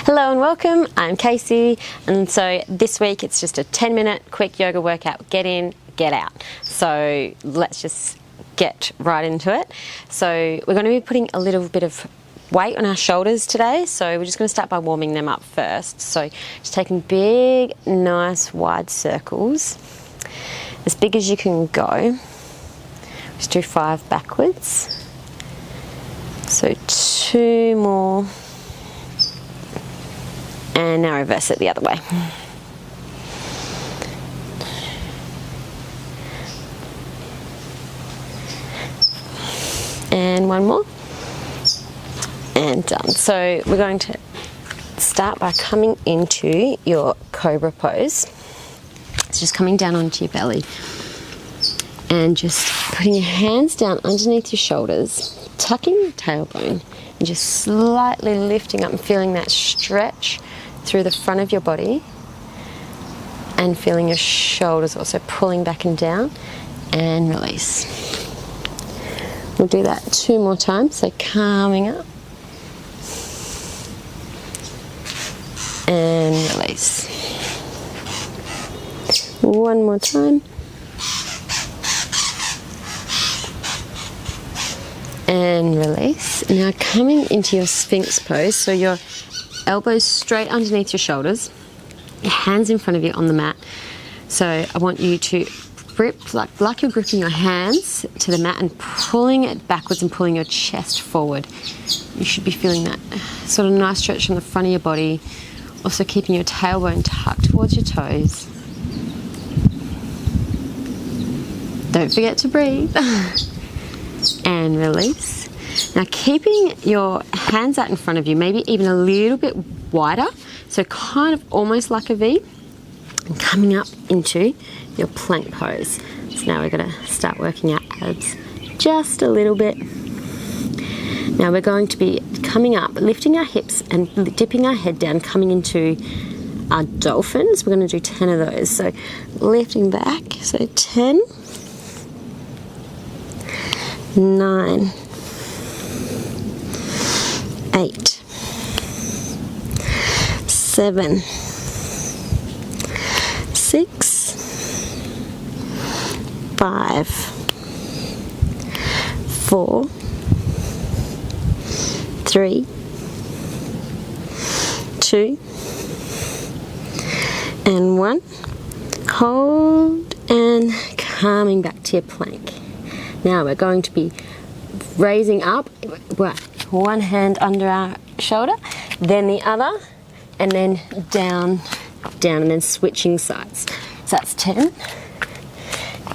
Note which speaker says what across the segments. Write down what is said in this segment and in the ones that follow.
Speaker 1: Hello and welcome, I'm Casey, and so this week it's just a 10-minute quick yoga workout, get in, get out. So let's just get right into it. So we're going to be putting a little bit of weight on our shoulders today, so we're just going to start by warming them up first. So just taking big, nice, wide circles, as big as you can go. Just do 5 backwards. So 2 more. And now reverse it the other way. And 1 more. And done. So we're going to start by coming into your cobra pose. It's just coming down onto your belly. And just putting your hands down underneath your shoulders, tucking your tailbone, and just slightly lifting up and feeling that stretch through the front of your body, and feeling your shoulders also pulling back and down, and release. We'll do that 2 more times, so coming up and release. 1 more time and release. Now coming into your Sphinx pose, so your elbows straight underneath your shoulders, your hands in front of you on the mat. So I want you to grip like you're gripping your hands to the mat and pulling it backwards and pulling your chest forward. You should be feeling that sort of nice stretch on the front of your body, also keeping your tailbone tucked towards your toes. Don't forget to breathe. And release. Now keeping your hands out in front of you, maybe even a little bit wider, so kind of almost like a V, and coming up into your plank pose. So now we're going to start working our abs just a little bit. Now we're going to be coming up, lifting our hips and dipping our head down, coming into our dolphins. We're going to do 10 of those. So lifting back, so 10, 9, 8, 7, 6, 5, 4, 3, 2, and 1. Hold and coming back to your plank. Now we're going to be raising up, one hand under our shoulder, then the other, and then down, down, and then switching sides. So that's 10,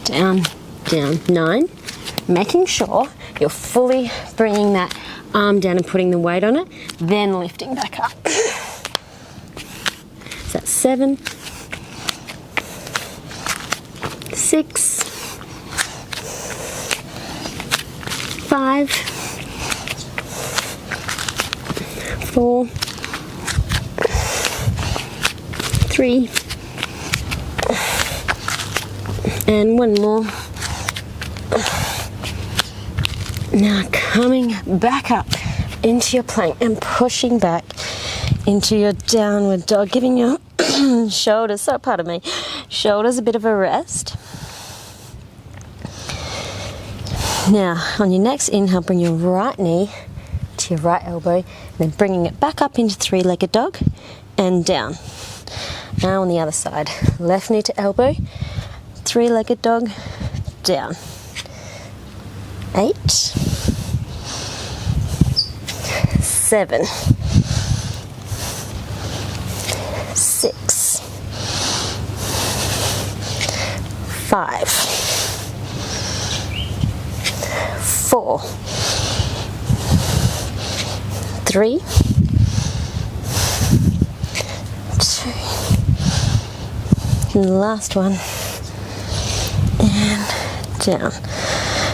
Speaker 1: down, down, 9. Making sure you're fully bringing that arm down and putting the weight on it, then lifting back up. So that's 7, 6, 5, 4, 3, and 1 more. Now coming back up into your plank and pushing back into your downward dog, giving your shoulders, shoulders a bit of a rest. Now on your next inhale, bring your right knee to your right elbow, and then bringing it back up into 3-legged dog and down. Now on the other side, left knee to elbow, 3-legged dog, down. 8, 7, 6, 5, 4, 3, 2, and the last one, and down.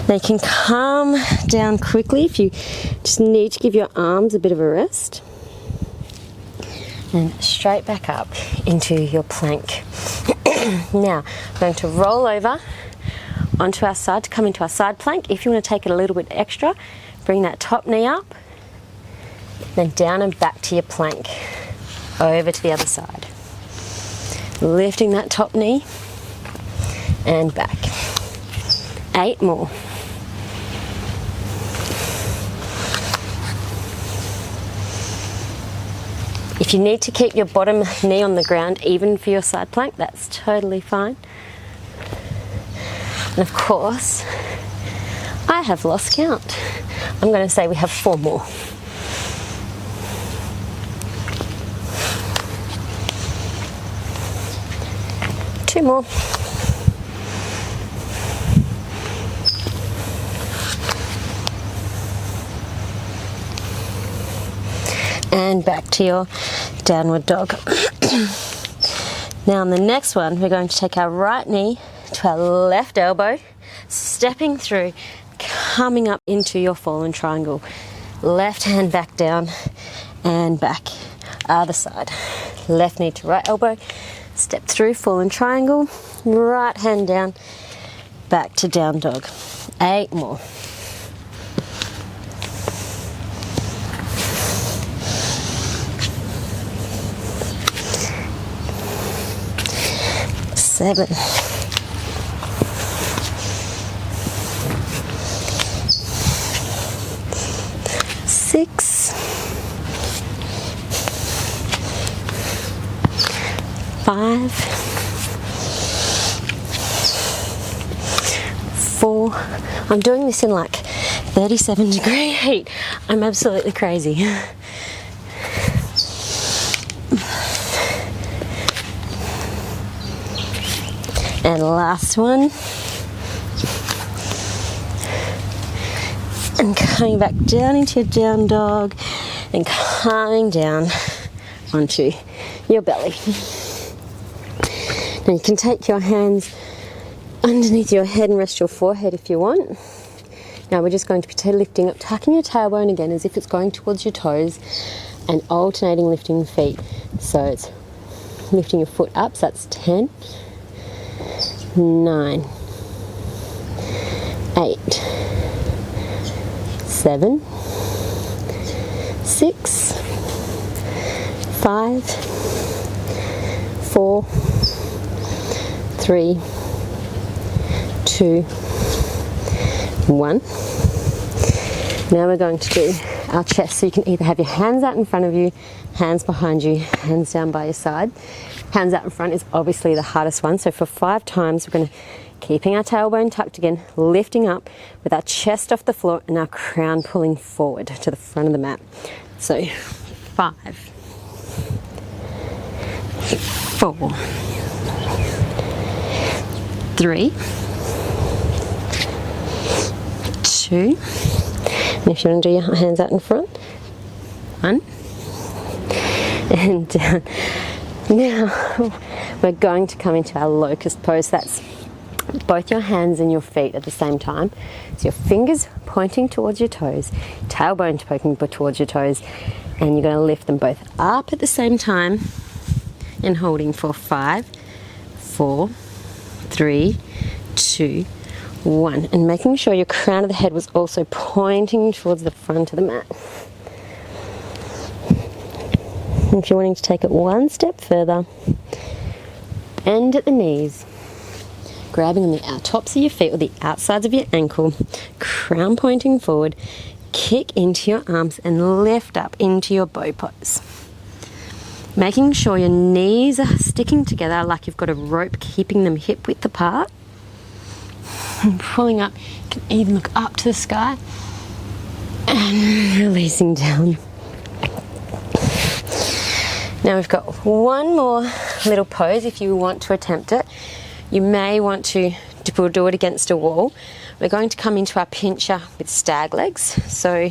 Speaker 1: Now you can calm down quickly if you just need to give your arms a bit of a rest. And straight back up into your plank. Now, I'm going to roll over onto our side to come into our side plank. If you want to take it a little bit extra, bring that top knee up, then down and back to your plank. over to the other side. Lifting that top knee and back. 8 more. If you need to keep your bottom knee on the ground even for your side plank, that's totally fine. And of course, I have lost count. I'm going to say we have 4 more. Two more. And back to your downward dog. Now on the next one, we're going to take our right knee to our left elbow, stepping through, coming up into your fallen triangle. Left hand back down and back. Other side. Left knee to right elbow, step through, fallen triangle, right hand down, back to down dog. 8 more. 7. 6. 5. 4. I'm doing this in like 37-degree heat. I'm absolutely crazy. And last one. And coming back down into your down dog and coming down onto your belly. Now you can take your hands underneath your head and rest your forehead if you want. Now we're just going to be lifting up, tucking your tailbone again as if it's going towards your toes and alternating lifting the feet. So it's lifting your foot up, so that's 10, 9, 8, 7, 6, 5, 4, 3, 2, 1. Now we're going to do our chest. So you can either have your hands out in front of you, hands behind you, hands down by your side. Hands out in front is obviously the hardest one. So for 5 times, we're going to keeping our tailbone tucked again, lifting up with our chest off the floor and our crown pulling forward to the front of the mat. So 5, 4, 3, 2, and if you want to do your hands out in front, 1, and down. Now we're going to come into our locust pose. That's both your hands and your feet at the same time. So your fingers pointing towards your toes, tailbone pointing towards your toes, and you're going to lift them both up at the same time and holding for 5, 4, 3, 2, 1, and making sure your crown of the head was also pointing towards the front of the mat. If you're wanting to take it one step further, bend at the knees, grabbing on the tops of your feet or the outsides of your ankle, crown pointing forward, kick into your arms and lift up into your bow pose. Making sure your knees are sticking together like you've got a rope keeping them hip width apart. And pulling up, you can even look up to the sky and releasing down. Now we've got one more little pose if you want to attempt it. You may want to do it against a wall. We're going to come into our pincher with stag legs. So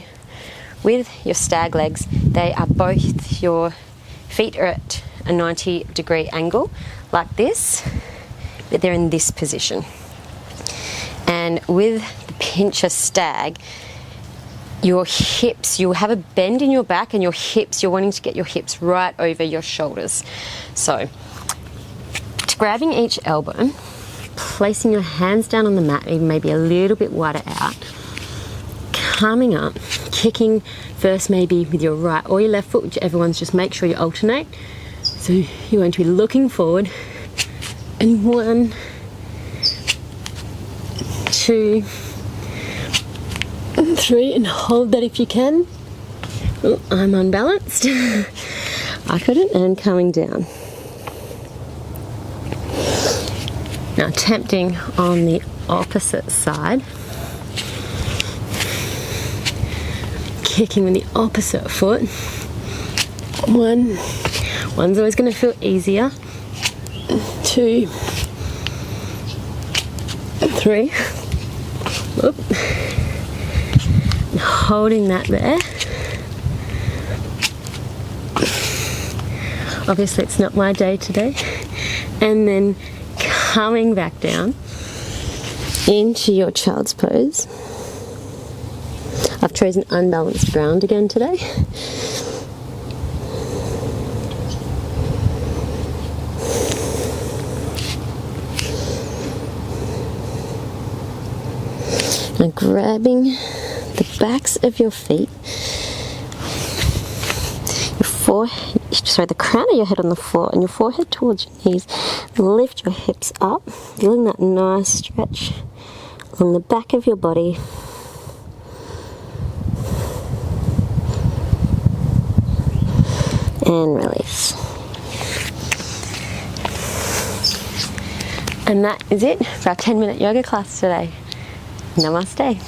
Speaker 1: with your stag legs, they are both, your feet are at a 90-degree angle like this, but they're in this position. And with the pincher stag, your hips, you'll have a bend in your back, and your hips, you're wanting to get your hips right over your shoulders. So grabbing each elbow, placing your hands down on the mat, even maybe a little bit wider out, coming up, kicking first maybe with your right or your left foot, whichever one's, just make sure you alternate, So you're going to be looking forward, and 1, 2, 3, and hold that if you can. Oh, I'm unbalanced. I couldn't, and coming down. Now attempting on the opposite side. Kicking with the opposite foot. 1. One's always going to feel easier. 2, 3. Oop. Holding that there. Obviously it's not my day today. And then coming back down into your child's pose. I've chosen unbalanced ground again today. Now grabbing the backs of your feet, the crown of your head on the floor and your forehead towards your knees. Lift your hips up, feeling that nice stretch along the back of your body. And release. And that is it for our 10-minute yoga class today. Namaste.